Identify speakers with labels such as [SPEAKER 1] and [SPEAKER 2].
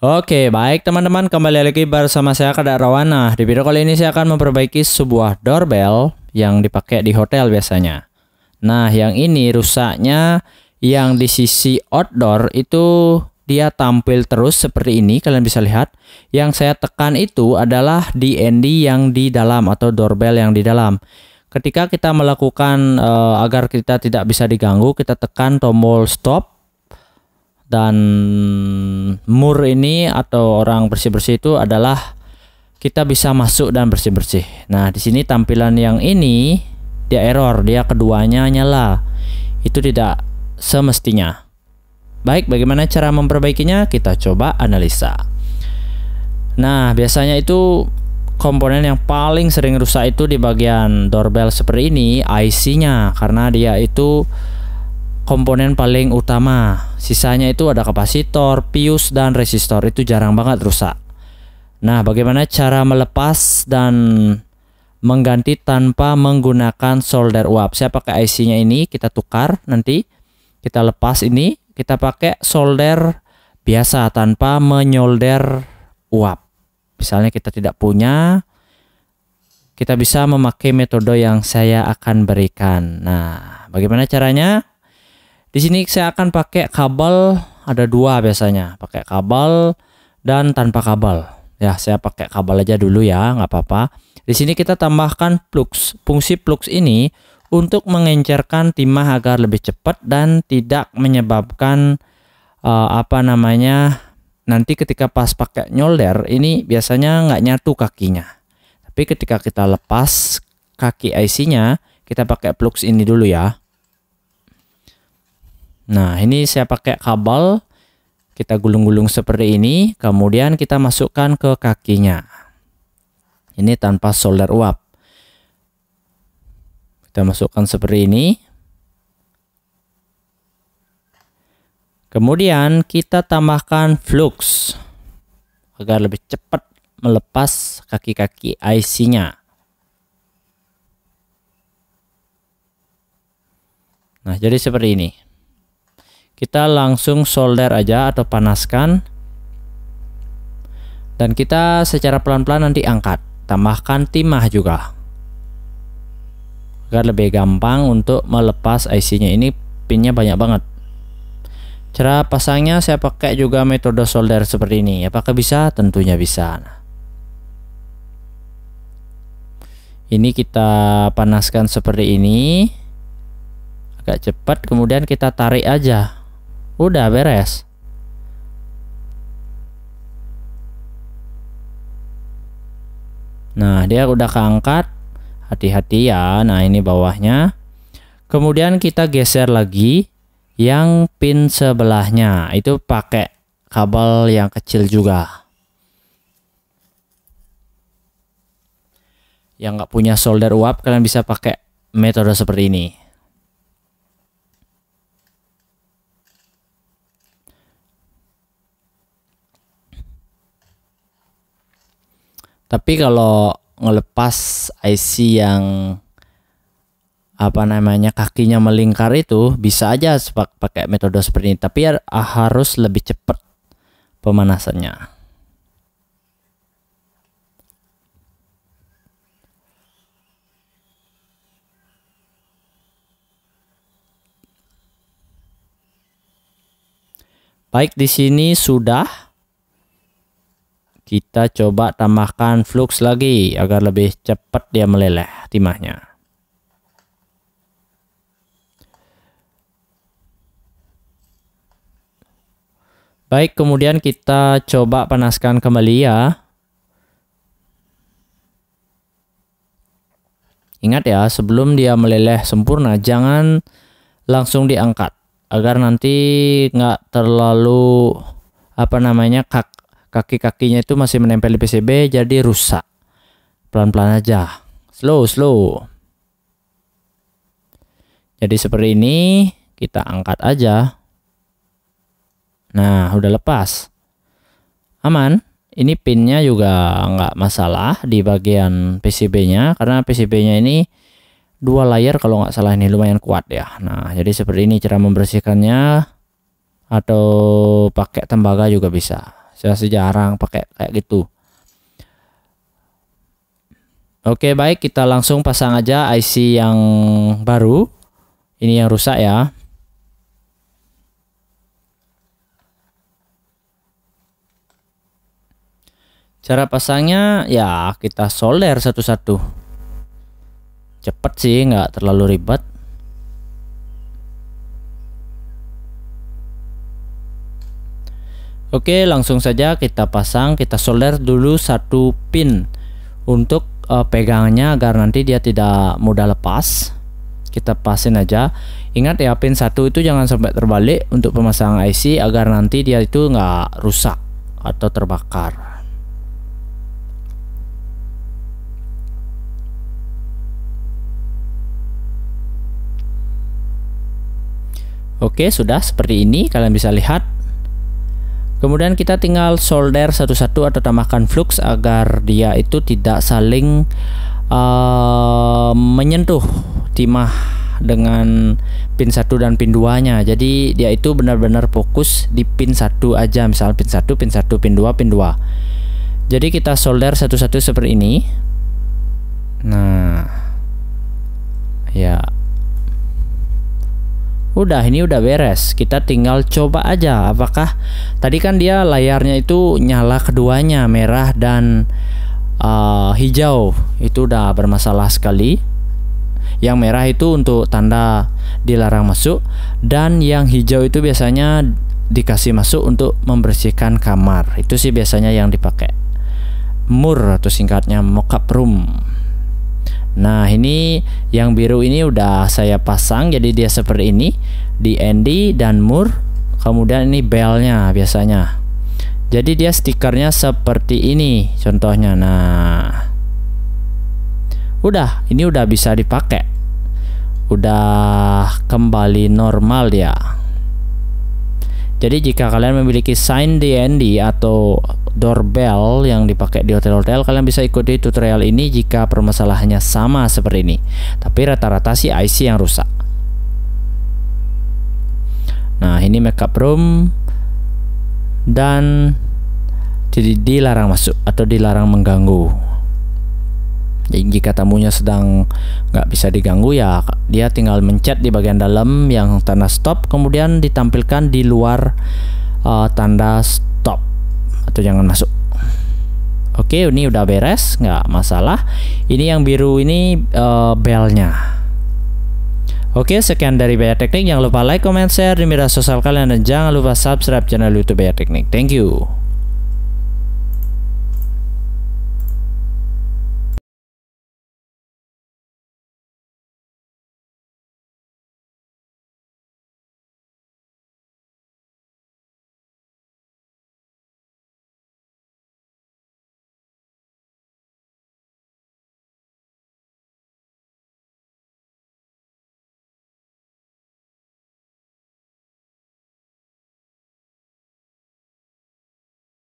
[SPEAKER 1] Oke, baik teman-teman, kembali lagi bersama saya Kak Rawan. Nah, di video kali ini saya akan memperbaiki sebuah doorbell yang dipakai di hotel biasanya. Nah, yang ini rusaknya yang di sisi outdoor itu dia tampil terus seperti ini, kalian bisa lihat. Yang saya tekan itu adalah DND yang di dalam atau doorbell yang di dalam. Ketika kita melakukan agar kita tidak bisa diganggu, kita tekan tombol stop. Dan mur ini atau orang bersih-bersih itu adalah kita bisa masuk dan bersih-bersih. Nah, di sini tampilan yang ini dia error, dia keduanya nyala. Itu tidak semestinya. Baik, bagaimana cara memperbaikinya? Kita coba analisa. Nah, biasanya itu komponen yang paling sering rusak itu di bagian doorbell seperti ini, IC-nya, karena dia itu komponen paling utama. Sisanya itu ada kapasitor, fuse, dan resistor. Itu jarang banget rusak. Nah, bagaimana cara melepas dan mengganti tanpa menggunakan solder uap? Saya pakai IC-nya ini, kita tukar nanti. Kita lepas ini, kita pakai solder biasa tanpa menyolder uap. Misalnya kita tidak punya, kita bisa memakai metode yang saya akan berikan. Nah, bagaimana caranya? Di sini saya akan pakai kabel, ada dua biasanya, pakai kabel dan tanpa kabel. Ya, saya pakai kabel aja dulu ya, nggak apa-apa. Di sini kita tambahkan plugs. Fungsi plugs ini untuk mengencerkan timah agar lebih cepat dan tidak menyebabkan nanti ketika pas pakai nyolder ini biasanya nggak nyatu kakinya. Tapi ketika kita lepas kaki IC-nya, kita pakai plugs ini dulu ya. Nah, ini saya pakai kabel, kita gulung-gulung seperti ini, kemudian kita masukkan ke kakinya. Ini tanpa solder uap. Kita masukkan seperti ini. Kemudian kita tambahkan flux agar lebih cepat melepas kaki-kaki IC-nya. Nah, jadi seperti ini. Kita langsung solder aja atau panaskan. Dan kita secara pelan-pelan nanti angkat. Tambahkan timah juga. Agar lebih gampang untuk melepas IC-nya. Ini pinnya banyak banget. Cara pasangnya saya pakai juga metode solder seperti ini. Apakah bisa? Tentunya bisa. Ini kita panaskan seperti ini. Agak cepat, kemudian kita tarik aja. Udah beres. Nah, dia udah keangkat. Hati-hati ya. Nah, ini bawahnya. Kemudian kita geser lagi yang pin sebelahnya. Itu pakai kabel yang kecil juga. Yang nggak punya solder uap, kalian bisa pakai metode seperti ini. Tapi kalau ngelepas IC yang kakinya melingkar itu bisa aja pakai metode seperti ini, tapi harus lebih cepat pemanasannya. Baik, di sini sudah. Kita coba tambahkan flux lagi agar lebih cepat dia meleleh timahnya. Baik, kemudian kita coba panaskan kembali ya. Ingat ya, sebelum dia meleleh sempurna, jangan langsung diangkat. Agar nanti nggak terlalu kaki-kakinya itu masih menempel di PCB, jadi rusak. Pelan-pelan aja, slow. Jadi seperti ini, kita angkat aja. Nah, udah lepas. Aman. Ini pinnya juga nggak masalah di bagian PCB-nya, karena PCB-nya ini 2 layer kalau nggak salah, ini lumayan kuat ya. Nah, jadi seperti ini cara membersihkannya, atau pakai tembaga juga bisa. Saya sih jarang pakai kayak gitu. Oke, baik, kita langsung pasang aja IC yang baru. Ini yang rusak ya. Cara pasangnya ya kita solder satu-satu. Cepet sih, nggak terlalu ribet. Oke, langsung saja kita pasang. Kita solder dulu satu pin untuk pegangannya agar nanti dia tidak mudah lepas. Kita pasin aja. Ingat ya, pin 1 itu jangan sampai terbalik untuk pemasangan IC agar nanti dia itu nggak rusak atau terbakar. Oke, sudah seperti ini, kalian bisa lihat. Kemudian kita tinggal solder satu-satu atau tambahkan flux agar dia itu tidak saling menyentuh timah dengan pin 1 dan pin 2 nya. Jadi dia itu benar-benar fokus di pin 1 aja, misal pin 1, pin 1, pin 2, pin 2. Jadi kita solder satu-satu seperti ini. Nah, ya udah, ini udah beres. Kita tinggal coba aja apakah tadi kan dia layarnya itu nyala keduanya, merah dan hijau, itu udah bermasalah sekali. Yang merah itu untuk tanda dilarang masuk, dan yang hijau itu biasanya dikasih masuk untuk membersihkan kamar. Itu sih biasanya yang dipakai. MUR atau singkatnya mockup room. Nah, ini yang biru ini udah saya pasang, jadi dia seperti ini, DND dan MUR. Kemudian ini belnya biasanya. Jadi dia stikernya seperti ini contohnya. Nah, udah, ini udah bisa dipakai. Udah kembali normal dia. Jadi jika kalian memiliki sign DND atau doorbell yang dipakai di hotel-hotel, kalian bisa ikuti tutorial ini jika permasalahannya sama seperti ini. Tapi rata-rata sih IC yang rusak. Nah, ini makeup room dan dilarang masuk atau dilarang mengganggu. Jadi jika tamunya sedang nggak bisa diganggu, ya dia tinggal mencet di bagian dalam yang tanda stop, kemudian ditampilkan di luar tanda stop atau jangan masuk. Oke, ini udah beres, nggak masalah. Ini yang biru ini belnya. Oke, sekian dari Bayar Teknik. Jangan lupa like, comment, share di media sosial kalian, dan jangan lupa subscribe channel YouTube Bayar Teknik. Thank you.